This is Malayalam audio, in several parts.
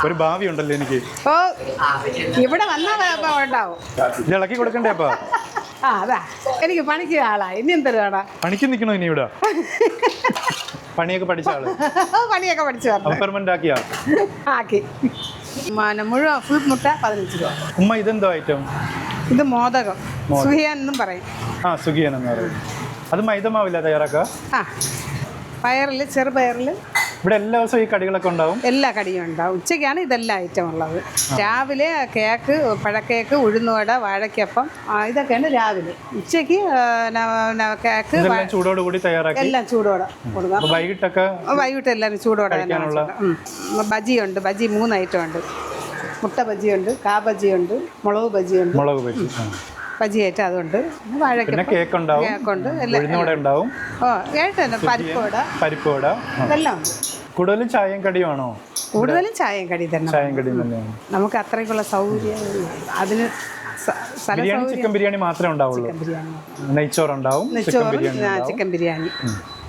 ഒരു ഭാവി ഉണ്ടല്ലോ എനിക്ക്. ഓ ഇവിടെ വന്നാൽ ഉണ്ടാവും. ഇത് ഇളക്കി കൊടുക്കണ്ടേ അപ്പൊ? ആ അതാ എനിക്ക് പണിക്ക് ആളാ. ഇനി എന്തൊരുവാടാ പണിക്ക് നിൽക്കണോ ഇനി ഇവിടെ? പണിയൊക്കെ പഠിച്ച ആള്? പണിയൊക്കെ പഠിച്ചു പെർമനന്റ് ആക്കിയാ? ആക്കി. മുഴുവൻ ഫുൾ മുട്ട 15 രൂപ. ഉമ്മ ഇതെന്തോ ഐറ്റം? ഇത് മോദകം, സുഹിയാൻ എന്നും പറയും. ആ സുഖിയൻ എന്ന് പറയും. അത് മൈദമാവില്ല തയ്യാറാക്കുക? ആ പയറിൽ, ചെറുപയറിൽ. ഇവിടെ എല്ലാ ദിവസവും ഈ കടികളൊക്കെ ഉണ്ടാവും? എല്ലാ കടിയും ഉണ്ടാവും. ഉച്ചയ്ക്കാണ് ഇതെല്ലാം ഐറ്റം ഉള്ളത്. രാവിലെ കേക്ക്, പഴക്കേക്ക്, ഉഴുന്നുവട, വാഴയ്ക്കപ്പം, ഇതൊക്കെയാണ് രാവിലെ. ഉച്ചയ്ക്ക് കേക്ക് ചൂടോടുകൂടി തയ്യാറാക്കി എല്ലാം ചൂടോടെ കൊടുക്കാം. വൈകിട്ട് എല്ലാവരും ചൂടോടെ തന്നെ. ബജിയുണ്ട്. ബജി 3 ഐറ്റം ഉണ്ട്. മുട്ട ബജിയുണ്ട്, കാ ബജിയുണ്ട്, മുളക് ബജിയുണ്ട്. മുളക് ബജി ബജിയായിട്ട് അതുണ്ട്. വാഴയ്ക്കപ്പം, കേക്കുണ്ട്. പരിപ്പുവട ഇതെല്ലാം ഉണ്ട്. കൂടുതലും ചായയും കടിയുമാണോ? കൂടുതലും ചായയും കടി തന്നെ. ചായയും കടി തന്നെയാണ്. നമുക്ക് അത്രയ്ക്കുള്ള സൗകര്യം അതിന്. ചിക്കൻ ബിരിയാണി മാത്രമേ ഉണ്ടാവുള്ളൂ? നെയ്ച്ചോറുണ്ടാവും, ചിക്കൻ ബിരിയാണി.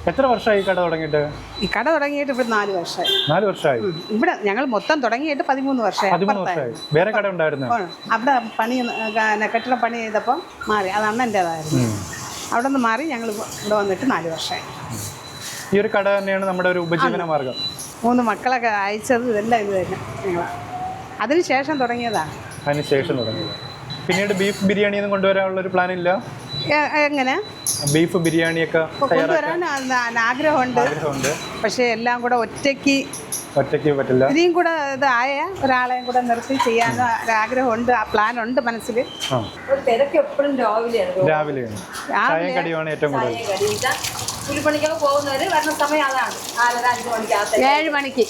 എത്ര വർഷമായി കട തുടങ്ങിയിട്ട്? ഈ കട തുടങ്ങിയിട്ട് ഇവിടെ 4 വർഷമായി. 4 വർഷമായി. ഇവിടെ ഞങ്ങൾ മൊത്തം തുടങ്ങിയിട്ട് 13 വർഷമായി. 13 വർഷമായി. വേറെ കട ഉണ്ടായിരുന്നു? അവിടെ കെട്ടിട പണി ചെയ്തപ്പം മാറി. അത് അണ്ണൻ്റെതായിരുന്നു. അവിടെ നിന്ന് മാറി ഞങ്ങൾ ഇവിടെ വന്നിട്ട് 4 വർഷമായി. ഈ ഒരു കട തന്നെയാണ് നമ്മുടെ ഒരു ഉപജീവന മാർഗം. 3 മക്കളൊക്കെ അയച്ചത് ഇതെല്ലാം ഇത് തന്നെ ഞങ്ങൾ. അതിനുശേഷം തുടങ്ങിയതാണ്. അതിനുശേഷം തുടങ്ങിയത്. പിന്നീട് ബീഫ് ബിരിയാണി ഒന്നും കൊണ്ടുവരാനുള്ള ഒരു പ്ലാൻ ഇല്ല? എങ്ങനെ? ബീഫ് ബിരിയാണിയൊക്കെ കൊണ്ടുവരാൻ ആഗ്രഹമുണ്ട്. പക്ഷെ എല്ലാം കൂടെ ഒറ്റയ്ക്ക് പറ്റില്ല. ഇനിയും കൂടെ ഇതായ ഒരാളെയും കൂടെ നിർത്തി ചെയ്യാൻ ആഗ്രഹമുണ്ട്. ആ പ്ലാൻ ഉണ്ട് മനസ്സിൽ. തിരക്ക് എപ്പോഴും രാവിലെയാണ്. ചായയും കടിയുമാണ് ഏറ്റവും കൂടുതൽ. കൂലിപ്പണിക്കൊക്കെ പോകുന്നവര് വരുന്ന സമയം അതാണ്. 7 മണിക്ക്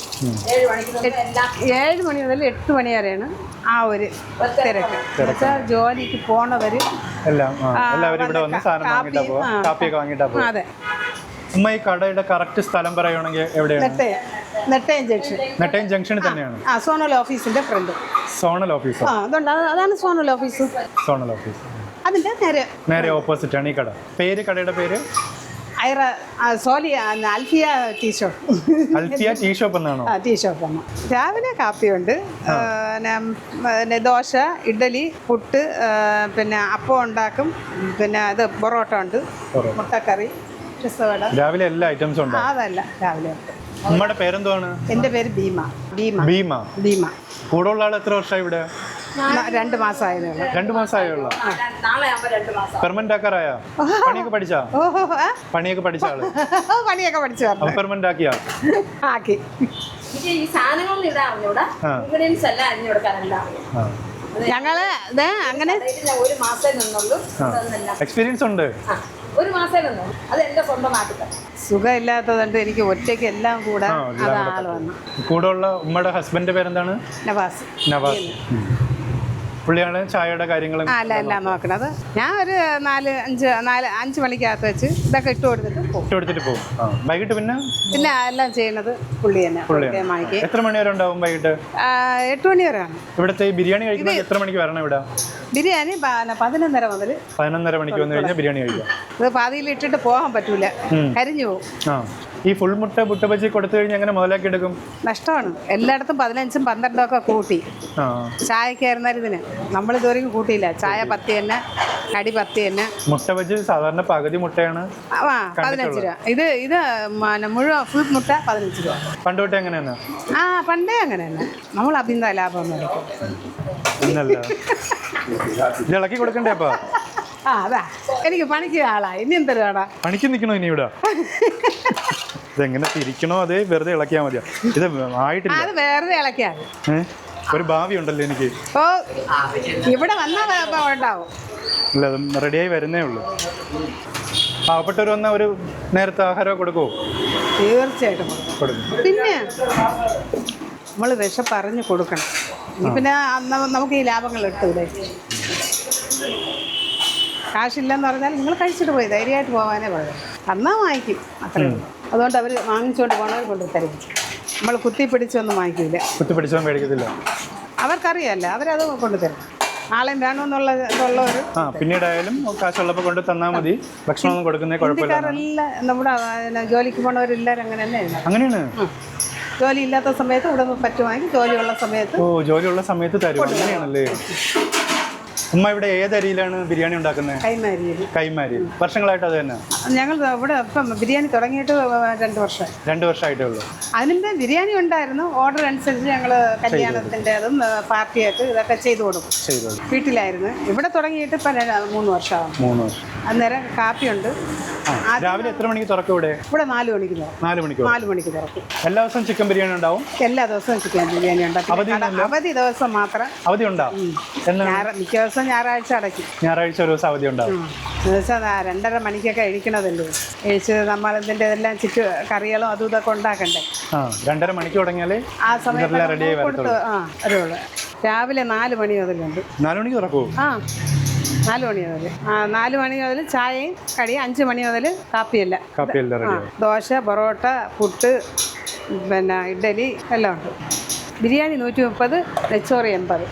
7 മണി മുതൽ 8 മണി വരെയാണ് ആ ഒരു തിരക്ക്. ജോലിക്ക് പോണവര് എല്ലാവരും ഇവിടെ വന്ന് സാധനം വാങ്ങിട്ടാ പോവാ, കാപ്പിയൊക്കെ വാങ്ങിട്ടാ പോവാ. അതെ. ഉമ്മ ഈ കടയുടെ കറക്റ്റ് സ്ഥലം പറയുകയാണെങ്കിൽ എവിടെയാണ്? നെട്ടയം ജംഗ്ഷനിൽ തന്നെയാണ്. സോണൽ ഓഫീസിന്റെ ഫ്രണ്ട്. Zonal office? അതാണ് സോണൽ ഓഫീസ്. സോണൽ ഓഫീസ് അതിന്റെ നേരെ ഓപ്പോസിറ്റ് ആണ് ഈ കട. കടയുടെ പേര് Alfiya tea shop. Alfiya tea shop എന്നാണോ? ടീ ഷോപ്പ് ആണ്. രാവിലെ കാപ്പിയുണ്ട്, പിന്നെ ദോശ, ഇഡ്ഡലി, പുട്ട്, പിന്നെ അപ്പം ഉണ്ടാക്കും, പിന്നെ ഇത് പൊറോട്ട ഉണ്ട്, മുട്ടക്കറി, രസവട. രാവിലെ എല്ലാ ഐറ്റംസും ഉണ്ട്. അതല്ല രാവിലെ. നമ്മുടെ പേരെന്താണ്? എൻ്റെ പേര് ഭീമ. കൂടെ ഉള്ള ആൾ എത്ര വർഷമായി ഇവിടെ? 2 മാസമായതേ ഉള്ളൂ. 2 മാസമായുള്ളൂ. പെർമനന്റ് ആക്കാറായോ? പണിയൊക്കെ പഠിച്ചാ? പണിയൊക്കെ പഠിച്ച ആള്? പണിയൊക്കെ പഠിച്ചു. പെർമനന്റ് ആക്കിയാ? ആക്കി. ഞങ്ങള് അങ്ങനെ 1 മാസം നിന്നുള്ളൂ. എക്സ്പീരിയൻസ് ഉണ്ട്. 1 മാസം നിന്നു. അത് എന്റെ സ്വന്തം നാട്ടിൽ. സുഖമില്ലാത്തതുകൊണ്ട് എനിക്ക് ഒറ്റയ്ക്ക് എല്ലാം കൂടെ ആള് വന്നു. കൂടെ ഉള്ള ഉമ്മയുടെ ഹസ്ബൻഡിന്റെ പേരെന്താണ്? നവാസ്. പുള്ളിയാണ് ചായയുടെ കാര്യങ്ങളും എല്ലാം നോക്കണത്. ഞാൻ ഒരു 4-5 മണിക്കകത്ത് വെച്ച് ഇതൊക്കെ ഇട്ട് കൊടുത്തിട്ട് പോകും. വൈകിട്ട് പിന്നെ എല്ലാം ചെയ്യുന്നത് പുള്ളി തന്നെ. എത്ര മണി വരെ ഉണ്ടാവും വൈകിട്ട്? 8 മണി വരെയാണ്. ഇവിടുത്തെ ബിരിയാണി കഴിക്കുന്നത് എത്ര മണിക്ക് വരണം ഇവിടെ? ബിരിയാണി 11:30 മുതൽ 11:30 മണിക്ക് വന്നു കഴിഞ്ഞാൽ ബിരിയാണി കഴിക്കാം. ഇത് പാതിയിൽ ഇട്ടിട്ട് പോകാൻ പറ്റൂല, കരിഞ്ഞു പോകും. ഈ ഫുൾ മുട്ട ബുട്ടബജി കൊടുത്തു കഴിഞ്ഞാൽ എങ്ങനെ മുതലാക്കി എടുക്കും? നഷ്ടമാണ്. എല്ലായിടത്തും 15ഉം 12ഉം ഒക്കെ കൂട്ടി. ചായക്കായിരുന്നാലും ഇതിന് നമ്മൾ ഇതുവരെയും കൂട്ടിയില്ല. ചായ 10 തന്നെ, കടി 10 തന്നെ. മുട്ട ബജി സാധാരണ പകുതി മുട്ടയാണ് 15 രൂപ. ഇത് മുഴുവൻ ഫുൾ മുട്ട 15 രൂപ. പണ്ട് തൊട്ടേ എങ്ങനെയാണ്? പണ്ടേ അങ്ങനെ തന്നെ. നമ്മൾ അഭിനന്ദ ലാഭം ഇന്നല്ല ഇത് ഇളക്കി കൊടുക്കണ്ടേ അപ്പൊ? അതാ എനിക്ക് പണിക്ക് ആളാ. ഇനി എന്തൊരുവാടാ? പണിക്ക് നിൽക്കണോ ഇനി ഇവിടെ? ഇതെങ്ങനെ തിരിക്കണോ അതേ വെറുതെ ഇളക്കിയാൽ മതിയോ? ഇത് ആയിട്ടില്ല. അത് വെറുതെ ഇളക്കിയാൽ ഒരു ഭാവി ഉണ്ടല്ലോ എനിക്ക്. ഓ ഇവിടെ വന്നാൽ ഉണ്ടാവും. ഇല്ല, റെഡിയായി വരുന്നേ ഉള്ളൂ. പാവപ്പെട്ടവർ വന്നാൽ ഒരു നേരത്തെ ആഹാരം കൊടുക്കുമോ? തീർച്ചയായിട്ടും കൊടുക്കും. പിന്നെ നമ്മൾ വിശപ്പ് അറിഞ്ഞ് കൊടുക്കണം. പിന്നെ നമുക്ക് ഈ ലാഭങ്ങൾ കിട്ടൂലേ. കാശില്ലെന്ന് പറഞ്ഞാൽ നിങ്ങൾ കഴിച്ചിട്ട് പോയി ധൈര്യമായിട്ട് പോകാനേ പറയും. എന്നാൽ വാങ്ങിക്കും, അത്രേ ഉള്ളൂ. അതുകൊണ്ട് അവർ വാങ്ങിച്ചുകൊണ്ട് പോകണവർ കൊണ്ട് തരും. നമ്മൾ കുത്തിപ്പിടിച്ചൊന്നും വാങ്ങിക്കില്ല. കുത്തിപ്പിടിച്ചൊന്നും മേടിക്കത്തില്ല. അവർക്കറിയാമല്ലോ, അവരത് കൊണ്ടുതരും. നാളെയും വേണമെന്നുള്ളവർ പിന്നീടായാലും കാശുള്ളപ്പോൾ കൊണ്ട് തന്നാൽ മതി. ഭക്ഷണമൊന്നും കൊടുക്കുന്നേ കുഴപ്പമില്ല. നമ്മുടെ ജോലിക്ക് പോണവരെല്ലാവരും അങ്ങനെ തന്നെയാണ്. അങ്ങനെയാണ്. ജോലി ഇല്ലാത്ത സമയത്ത് ഇവിടെ നിന്ന് പറ്റുവാണെങ്കിൽ ജോലിയുള്ള സമയത്ത്. ഓ, ജോലിയുള്ള സമയത്ത് തരും, അങ്ങനെയാണല്ലേ. ഉമ്മ ഇവിടെ ഏത് അരിയിലാണ് ബിരിയാണി ഉണ്ടാക്കുന്നത്? കൈമാരിയിൽ. കൈമാരി. വർഷങ്ങളായിട്ട് അത് തന്നെ? ഞങ്ങൾ ഇവിടെ ഇപ്പം ബിരിയാണി തുടങ്ങിയിട്ട് 2 വർഷമായി. 2 വർഷമായിട്ടേ ഉള്ളൂ. അതിനുമ്പേ ബിരിയാണി ഉണ്ടായിരുന്നു. ഓർഡർ അനുസരിച്ച് ഞങ്ങൾ കല്യാണത്തിൻ്റെ അതും പാർട്ടിയായിട്ട് ഇതൊക്കെ ചെയ്തു കൊടുക്കും. വീട്ടിലായിരുന്നു. ഇവിടെ തുടങ്ങിയിട്ട് ഇപ്പം 3 വർഷമാകും. 3 വർഷം. അന്നേരം കാപ്പിയുണ്ട്. രാവിലെ എത്ര മണിക്ക് തുറക്കും ഇവിടെ? ഇവിടെ 4 മണിക്ക് തുറക്കും. 4 മണിക്ക്. 4 മണിക്ക് തുറക്കും. എല്ലാ ദിവസവും ചിക്കൻ ബിരിയാണി ഉണ്ടാവും? എല്ലാ ദിവസവും ചിക്കൻ ബിരിയാണി ഉണ്ടാക്കും. അവധി ദിവസം മാത്രം അവധി ഉണ്ടാവും. മിക്ക ദിവസം ഞായറാഴ്ച അടയ്ക്കും. ഞായറാഴ്ച ഒരു ദിവസം അവധി ഉണ്ടാവും. ദിവസം 2:30 മണിക്കൊക്കെ കഴിക്കണതല്ലേ. കഴിച്ച് നമ്മൾ ഇതിൻ്റെ എല്ലാം കറികളും അതും ഇതൊക്കെ ഉണ്ടാക്കണ്ടേ. 2:30 മണിക്ക് തുടങ്ങിയാൽ ആ സമയത്ത് കൊടുത്ത് അറിയുള്ളൂ. രാവിലെ 4 മണി മുതലുണ്ട്. 4 മണിക്ക് തുറക്കൂ? 4 മണി മുതൽ. 4 മണി മുതൽ ചായയും കടി. 5 മണി മുതൽ കാപ്പിയല്ല. ദോശ, പൊറോട്ട, പുട്ട്, പിന്നെ ഇഡ്ഡലി എല്ലാം ഉണ്ട്. ബിരിയാണി 130, നെച്ചോറ് 80.